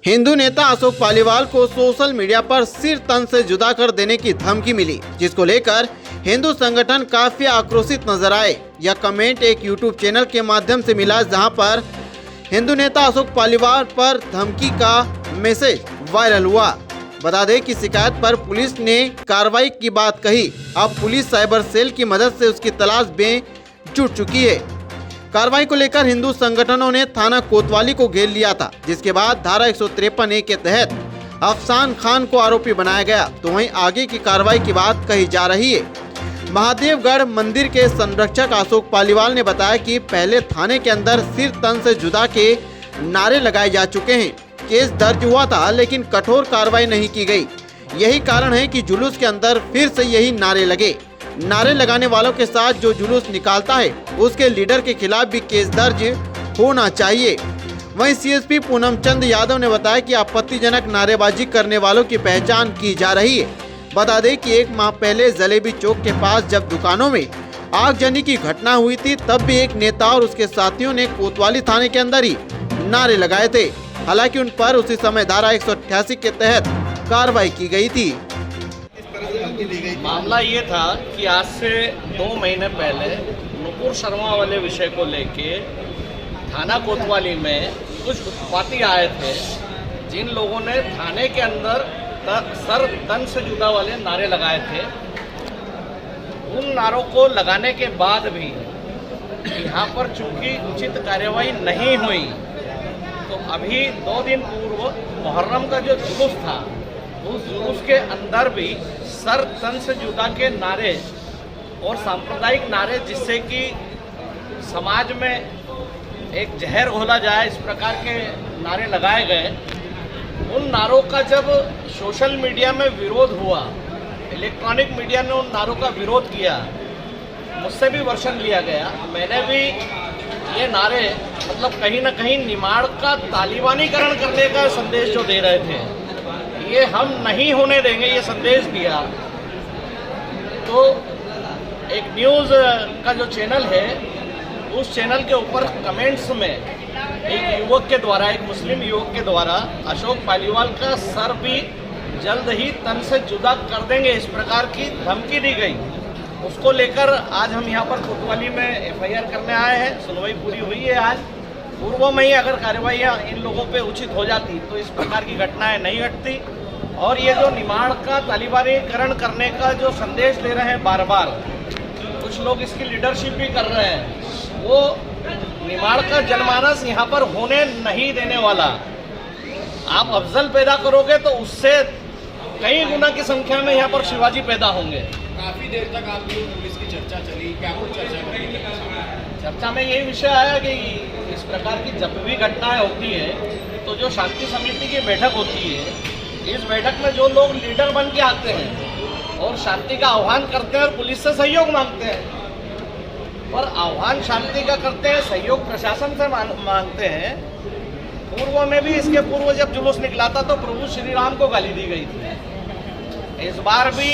हिंदू नेता अशोक पालीवाल को social media पर सिर तन से जुदा कर देने की धमकी मिली, जिसको लेकर हिंदू संगठन काफी आक्रोशित नजर आए। यह कमेंट एक यूट्यूब चैनल के माध्यम से मिला, जहां पर हिंदू नेता अशोक पालीवाल पर धमकी का मैसेज वायरल हुआ। बता दें कि शिकायत पर पुलिस ने कार्रवाई की बात कही। अब पुलिस साइबर सेल की मदद से उसकी तलाश में जुट चुकी है। कार्रवाई को लेकर हिंदू संगठनों ने थाना कोतवाली को घेर लिया था, जिसके बाद धारा 153A के तहत अफसान खान को आरोपी बनाया गया। तो वहीं आगे की कार्रवाई की बात कही जा रही है। महादेवगढ़ मंदिर के संरक्षक अशोक पालीवाल ने बताया कि पहले थाने के अंदर सिर तन से जुदा के नारे लगाए जा चुके हैं। केस दर्ज हुआ था, लेकिन कठोर कार्रवाई नहीं की गई। यही कारण है कि जुलूस के अंदर फिर से यही नारे लगे। नारे लगाने वालों के साथ जो जुलूस निकालता है, उसके लीडर के खिलाफ भी केस दर्ज होना चाहिए। वहीं सीएसपी पूनम चंद यादव ने बताया कि आपत्तिजनक नारेबाजी करने वालों की पहचान की जा रही है। बता दें कि 1 माह पहले जलेबी चौक के पास जब दुकानों में आगजनी की घटना हुई थी, तब भी एक नेता और उसके साथियों ने कोतवाली थाने के अंदर ही नारे लगाए थे। हालांकि उन पर उसी समय धारा 188 के तहत कार्रवाई की गई थी। मामला ये था कि आज से 2 महीने पहले नुपुर शर्मा वाले विषय को लेके थाना कोतवाली में कुछ उत्पाती आए थे, जिन लोगों ने थाने के अंदर सर तन से जुदा वाले नारे लगाए थे। उन नारों को लगाने के बाद भी यहाँ पर चूंकि उचित कार्यवाही नहीं हुई, तो अभी 2 दिन पूर्व मुहर्रम का जो जुलूस था, उस जुलूस के अंदर भी सर तन से जुदा के नारे और सांप्रदायिक नारे, जिससे कि समाज में एक जहर घोला जाए, इस प्रकार के नारे लगाए गए। उन नारों का जब सोशल मीडिया में विरोध हुआ, इलेक्ट्रॉनिक मीडिया ने उन नारों का विरोध किया, मुझसे भी वर्षन लिया गया। मैंने भी ये नारे मतलब कहीं ना कहीं निमाड़ का तालिबानीकरण करने का संदेश जो दे रहे थे, ये हम नहीं होने देंगे, ये संदेश दिया। तो एक न्यूज़ का जो चैनल है, उस चैनल के ऊपर कमेंट्स में एक युवक के द्वारा, एक मुस्लिम युवक के द्वारा अशोक पालीवाल का सर भी जल्द ही तन से जुदा कर देंगे, इस प्रकार की धमकी दी गई। उसको लेकर आज हम यहाँ पर कोतवाली में FIR करने आए हैं। सुनवाई पूरी हुई है आज। पूर्व में ही अगर कार्रवाइयाँ इन लोगों पे उचित हो जाती तो इस प्रकार की घटनाएं नहीं घटती। और ये जो निमाड़ का तालिबानीकरण करने का जो संदेश दे रहे हैं बार बार, कुछ लोग इसकी लीडरशिप भी कर रहे हैं, वो निमाड़ का जनमानस यहाँ पर होने नहीं देने वाला। आप अफजल पैदा करोगे तो उससे कई गुना की संख्या में यहाँ पर शिवाजी पैदा होंगे। काफी देर तक आपकी पुलिस की चर्चा चली, क्या कुछ चर्चा करी? चर्चा में यही विषय आया कि इस प्रकार की जब भी घटनाएं होती है, तो जो शांति समिति की बैठक होती है, इस बैठक में जो लोग लीडर बन के आते हैं और शांति का आह्वान करते हैं और पुलिस से सहयोग मांगते हैं, और आह्वान शांति का करते हैं, सहयोग प्रशासन से मांगते हैं। पूर्व में भी, इसके पूर्व जब जुलूस निकला था तो प्रभु श्री राम को गाली दी गई थी। इस बार भी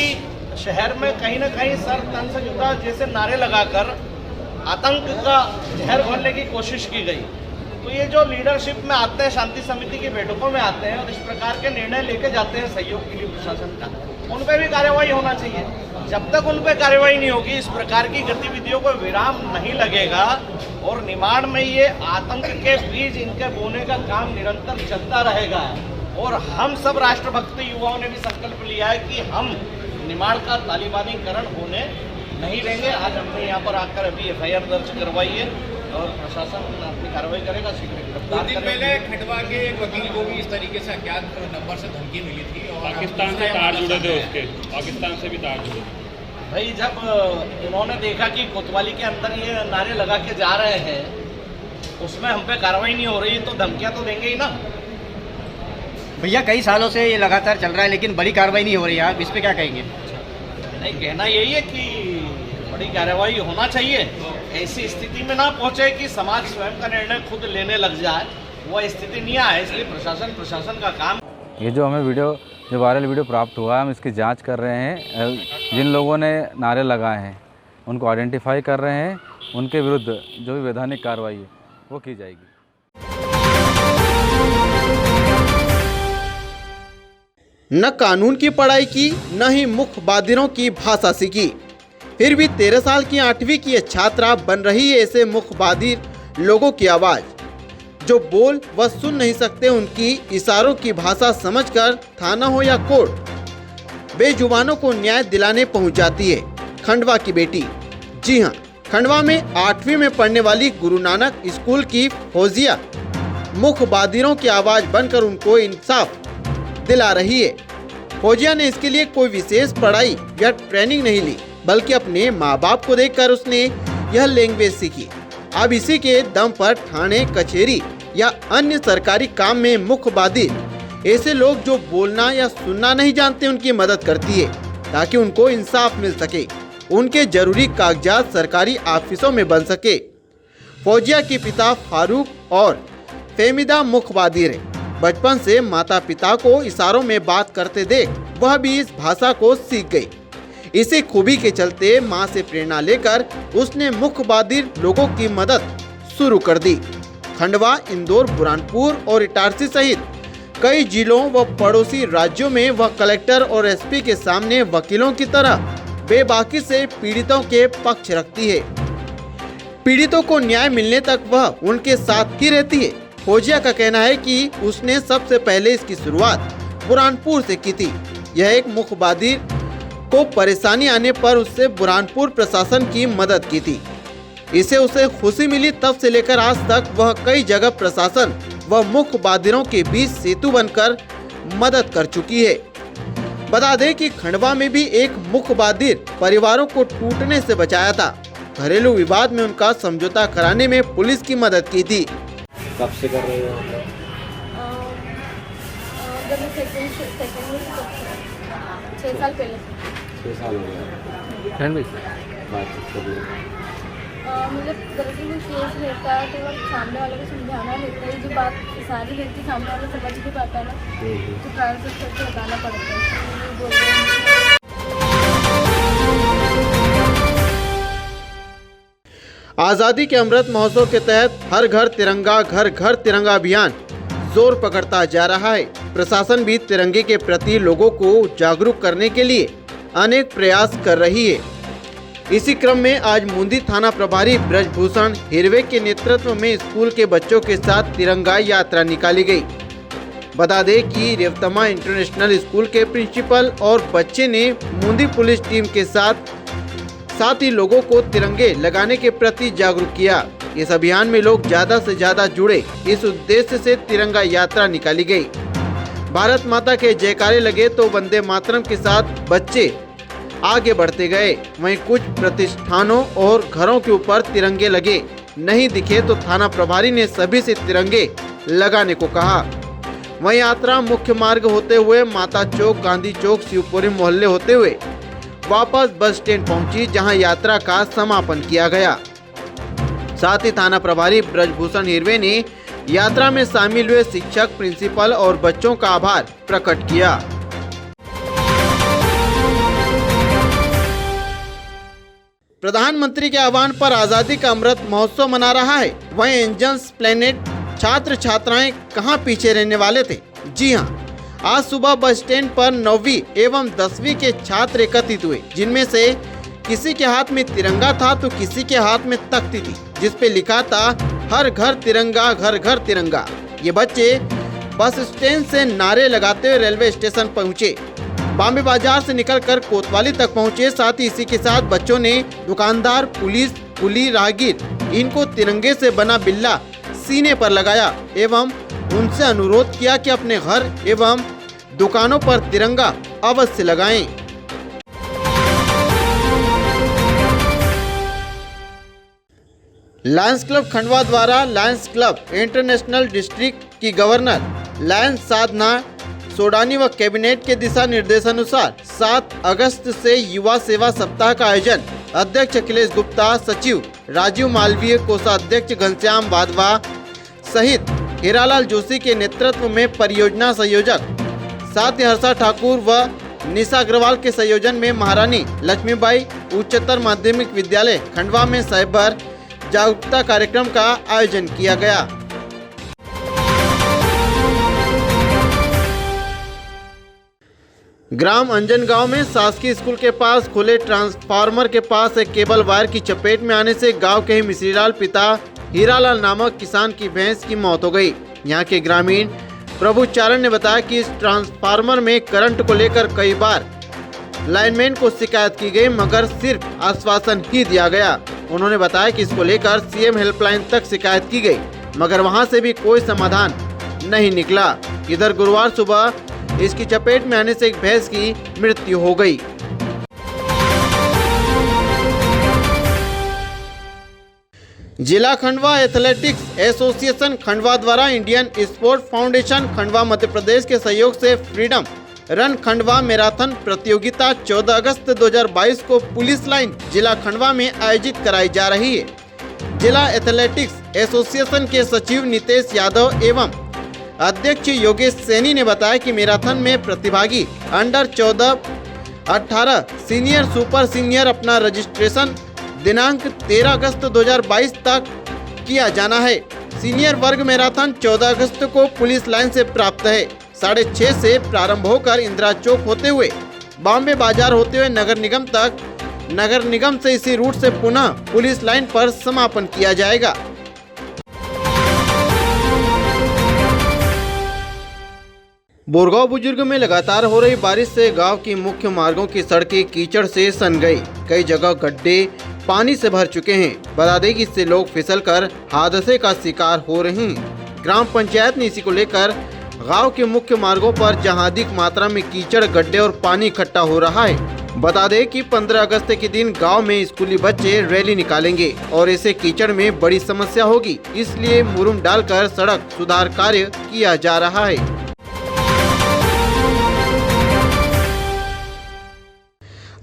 शहर में कहीं ना कहीं सर तन से जुदा जैसे नारे लगाकर आतंक का जहर घोलने की कोशिश की गई। तो ये जो लीडरशिप में आते हैं, शांति समिति की बैठकों में आते हैं और इस प्रकार के निर्णय लेके जाते हैं सहयोग के लिए प्रशासन का, उन पर भी कार्रवाई होना चाहिए। जब तक उन पर कार्रवाई नहीं होगी, इस प्रकार की गतिविधियों को विराम नहीं लगेगा और निमाड़ में ये आतंक के बीज इनके बोने का काम निरंतर चलता रहेगा। और हम सब राष्ट्रभक्त युवाओं ने भी संकल्प लिया है कि हम निमाड़ का तालिबानीकरण होने नहीं देंगे। आज हमने यहाँ पर आकर अभी FIR दर्ज करवाई है और प्रशासन अपनी कार्रवाई करेगा, शीघ्र गिरफ्तार करेगा। पहले खंडवा के एक वकील को भी इस तरीके से अज्ञात नंबर से धमकी मिली थी और पाकिस्तान से तार जुड़े थे, उसके पाकिस्तान से भी तार जुड़े। भाई, जब उन्होंने देखा कि कोतवाली के अंदर ये नारे लगा के जा रहे हैं, उसमें हम पे कार्रवाई नहीं हो रही, तो धमकियां तो देंगे ही ना। भैया, कई सालों से ये लगातार चल रहा है, लेकिन बड़ी कार्रवाई नहीं हो रही है, आप इस पे क्या कहेंगे? नहीं, कहना यही है कि बड़ी कार्रवाई होना चाहिए। ऐसी स्थिति में ना पहुंचे कि समाज स्वयं का निर्णय खुद लेने लग जाए, वो स्थिति नहीं आए। इसलिए प्रशासन का काम। ये जो हमें जो वायरल वीडियो प्राप्त हुआ है, हम इसकी जांच कर रहे हैं। जिन लोगों ने नारे लगाए हैं उनको आइडेंटिफाई कर रहे हैं, उनके विरुद्ध जो भी वैधानिक कार्रवाई है वो की जाएगी। न कानून की पढ़ाई की, न ही मुखबादिरों की भाषा सीखी। फिर भी 13 साल की 8वीं की ये छात्रा बन रही है ऐसे मुखबादिर लोगों की आवाज़, जो बोल व सुन नहीं सकते। उनकी इशारों की भाषा समझकर थाना हो या कोर्ट, बेजुबानों को न्याय दिलाने पहुंच जाती है खंडवा की बेटी। जी हाँ, खंडवा में 8वीं में पढ़ने वाली गुरु नानक स्कूल की फौजिया मुखबादिरों की आवाज़ बनकर उनको इंसाफ दिला रही है। फौजिया ने इसके लिए कोई विशेष पढ़ाई या ट्रेनिंग नहीं ली, बल्कि अपने माँ बाप को देखकर उसने यह लैंग्वेज सीखी। अब इसी के दम पर थाने, कचहरी या अन्य सरकारी काम में मुखबादिर ऐसे लोग जो बोलना या सुनना नहीं जानते उनकी मदद करती है, ताकि उनको इंसाफ मिल सके, उनके जरूरी कागजात सरकारी ऑफिसों में बन सके। फौजिया के पिता फारूक और फेमिदा मुखबादिर है। बचपन से माता पिता को इशारों में बात करते देख वह भी इस भाषा को सीख गई। इसी खूबी के चलते मां से प्रेरणा लेकर उसने मुखबादिर लोगों की मदद शुरू कर दी। खंडवा, इंदौर, बुरहानपुर और इटारसी सहित कई जिलों व पड़ोसी राज्यों में वह कलेक्टर और एसपी के सामने वकीलों की तरह बेबाकी से पीड़ितों के पक्ष रखती है। पीड़ितों को न्याय मिलने तक वह उनके साथ ही रहती है। फौजिया का कहना है कि उसने सबसे पहले इसकी शुरुआत बुरहानपुर से की थी। यह एक मुखबादिर को परेशानी आने पर उससे बुरहानपुर प्रशासन की मदद की थी। इसे उसे खुशी मिली, तब से लेकर आज तक वह कई जगह प्रशासन व मुखबादिरों के बीच सेतु बनकर मदद कर चुकी है। बता दें कि खंडवा में भी एक मुखबादिर परिवारों को टूटने से बचाया था। घरेलू विवाद में उनका समझौता कराने में पुलिस की मदद की थी। कब से कर रहे हो आप? जब मैं सेकेंड में 6 साल पहले। 6 साल हो गया बातचीत कर ली। मुझे दरअसल कोई केस रहता है तो वह सामने वाले को समझाना रहता है। जो बात सारी रहती सामने वाला समझ नहीं पाता ना, तो ट्रांसलेट करके बताना पड़ता है। बोल रहे हैं आज़ादी के अमृत महोत्सव के तहत हर घर तिरंगा, घर घर तिरंगा अभियान जोर पकड़ता जा रहा है। प्रशासन भी तिरंगे के प्रति लोगों को जागरूक करने के लिए अनेक प्रयास कर रही है। इसी क्रम में आज मुंदी थाना प्रभारी ब्रजभूषण हिरवे के नेतृत्व में स्कूल के बच्चों के साथ तिरंगा यात्रा निकाली गई। बता दें कि रेवतमा इंटरनेशनल स्कूल के प्रिंसिपल और बच्चे ने मुंदी पुलिस टीम के साथ ही लोगों को तिरंगे लगाने के प्रति जागरूक किया। इस अभियान में लोग ज्यादा से ज्यादा जुड़े, इस उद्देश्य से तिरंगा यात्रा निकाली गई। भारत माता के जयकारे लगे तो वंदे मातरम के साथ बच्चे आगे बढ़ते गए। वहीं कुछ प्रतिष्ठानों और घरों के ऊपर तिरंगे लगे नहीं दिखे तो थाना प्रभारी ने सभी से तिरंगे लगाने को कहा। वहीं यात्रा मुख्य मार्ग होते हुए माता चौक, गांधी चौक, शिवपुरी मोहल्ले होते हुए वापस बस स्टैंड पहुंची, जहां यात्रा का समापन किया गया। साथ ही थाना प्रभारी ब्रजभूषण हिरवे ने यात्रा में शामिल हुए शिक्षक, प्रिंसिपल और बच्चों का आभार प्रकट किया। प्रधानमंत्री के आह्वान पर आजादी का अमृत महोत्सव मना रहा है। वहीं एंजल्स प्लेनेट छात्र छात्राएं कहां पीछे रहने वाले थे। जी हां, आज सुबह बस स्टैंड पर 9वीं एवं 10वीं के छात्र एकत्रित हुए, जिनमें से किसी के हाथ में तिरंगा था तो किसी के हाथ में तख्ती थी, जिस पे लिखा था हर घर तिरंगा, घर घर तिरंगा। ये बच्चे बस स्टैंड से नारे लगाते हुए रेलवे स्टेशन पहुंचे, बॉम्बे बाजार से निकलकर कोतवाली तक पहुंचे। साथ ही इसी के साथ बच्चों ने दुकानदार, पुलिस, कुली, राहगीर इनको तिरंगे से बना बिल्ला सीने पर लगाया एवं उनसे अनुरोध किया कि अपने घर एवं दुकानों पर तिरंगा अवश्य लगाएं। लायंस क्लब खंडवा द्वारा लायंस क्लब इंटरनेशनल डिस्ट्रिक्ट की गवर्नर लायंस साधना सोडानी व कैबिनेट के दिशा निर्देशानुसार 7 अगस्त से युवा सेवा सप्ताह का आयोजन अध्यक्ष अखिलेश गुप्ता, सचिव राजीव मालवीय, कोषाध्यक्ष घनश्याम वाधवा सहित हीरालाल जोशी के नेतृत्व में परियोजना संयोजक साथ ही हर्षा ठाकुर व निशा अग्रवाल के संयोजन में महारानी लक्ष्मीबाई उच्चतर माध्यमिक विद्यालय खंडवा में साइबर जागरूकता कार्यक्रम का आयोजन किया गया। ग्राम अंजनगांव में शासकीय स्कूल के पास खुले ट्रांसफार्मर के पास एक केबल वायर की चपेट में आने से गांव के ही मिश्रीलाल पिता हीरालाल नामक किसान की भैंस की मौत हो गई। यहां के ग्रामीण प्रभुचारण ने बताया कि इस ट्रांसफार्मर में करंट को लेकर कई बार लाइनमैन को शिकायत की गई, मगर सिर्फ आश्वासन ही दिया गया। उन्होंने बताया कि इसको लेकर सीएम हेल्पलाइन तक शिकायत की गई, मगर वहां से भी कोई समाधान नहीं निकला। इधर गुरुवार सुबह इसकी चपेट में आने से एक भैंस की मृत्यु हो गई। जिला खंडवा एथलेटिक्स एसोसिएशन खंडवा द्वारा Indian sport foundation Khandwa Madhya Pradesh के सहयोग से फ्रीडम रन खंडवा मैराथन प्रतियोगिता 14 अगस्त 2022 को पुलिस लाइन जिला खंडवा में आयोजित कराई जा रही है। जिला एथलेटिक्स एसोसिएशन के सचिव नितेश यादव एवं अध्यक्ष योगेश सैनी ने बताया कि मैराथन में प्रतिभागी अंडर 14, 18 सीनियर, सुपर सीनियर अपना रजिस्ट्रेशन दिनांक 13 अगस्त 2022 तक किया जाना है। सीनियर वर्ग मैराथन 14 अगस्त को पुलिस लाइन से प्राप्त है। 6:30 से प्रारंभ होकर इंदिरा चौक होते हुए बॉम्बे बाजार होते हुए नगर निगम तक, नगर निगम से इसी रूट से पुनः पुलिस लाइन पर समापन किया जाएगा। बोरगांव बुजुर्ग में लगातार हो रही बारिश से गांव की मुख्य मार्गों की सड़कें कीचड़ से सन गई। कई जगह गड्ढे पानी से भर चुके हैं। बता दें कि इससे लोग फिसलकर हादसे का शिकार हो रहे हैं। ग्राम पंचायत ने इसी को लेकर गांव के मुख्य मार्गों पर जहां अधिक मात्रा में कीचड़, गड्ढे और पानी इकट्ठा हो रहा है। बता दें कि 15 अगस्त के दिन गांव में स्कूली बच्चे रैली निकालेंगे और ऐसे कीचड़ में बड़ी समस्या होगी, इसलिए मुरुम डालकर सड़क सुधार कार्य किया जा रहा है।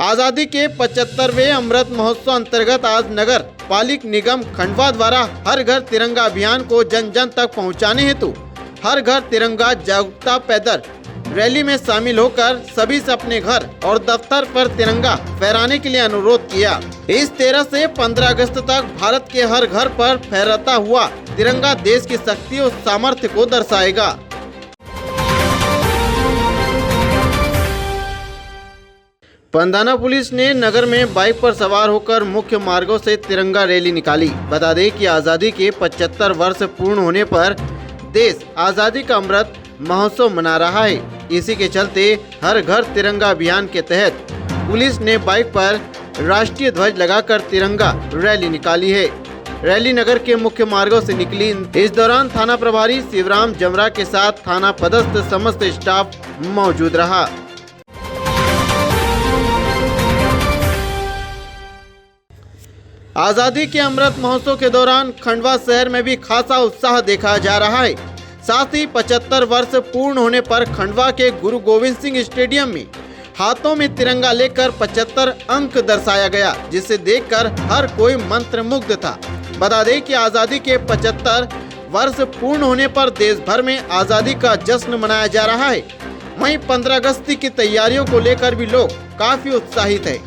आजादी के 75वें अमृत महोत्सव अंतर्गत आज नगर पालिक निगम खंडवा द्वारा हर घर तिरंगा अभियान को जन जन तक पहुंचाने हेतु हर घर तिरंगा जागरूकता पैदल रैली में शामिल होकर सभी से अपने घर और दफ्तर पर तिरंगा फहराने के लिए अनुरोध किया। इस 13 से 15 अगस्त तक भारत के हर घर पर फहराता हुआ तिरंगा देश की शक्ति और सामर्थ्य को दर्शाएगा। पंधाना पुलिस ने नगर में बाइक पर सवार होकर मुख्य मार्गों से तिरंगा रैली निकाली। बता दें कि आज़ादी के 75 वर्ष पूर्ण होने पर देश आज़ादी का अमृत महोत्सव मना रहा है। इसी के चलते हर घर तिरंगा अभियान के तहत पुलिस ने बाइक पर राष्ट्रीय ध्वज लगाकर तिरंगा रैली निकाली है। रैली नगर के मुख्य मार्गों से निकली। इस दौरान थाना प्रभारी शिवराम जमरा के साथ थाना पदस्थ समस्त स्टाफ मौजूद रहा। आज़ादी के अमृत महोत्सव के दौरान खंडवा शहर में भी खासा उत्साह देखा जा रहा है। साथ ही 75 वर्ष पूर्ण होने पर खंडवा के गुरु गोविंद सिंह स्टेडियम में हाथों में तिरंगा लेकर 75 अंक दर्शाया गया, जिसे देखकर हर कोई मंत्रमुग्ध था। बता दें कि आज़ादी के 75 वर्ष पूर्ण होने पर देश भर में आज़ादी का जश्न मनाया जा रहा है। वहीं 15 अगस्त की तैयारियों को लेकर भी लोग काफी उत्साहित है।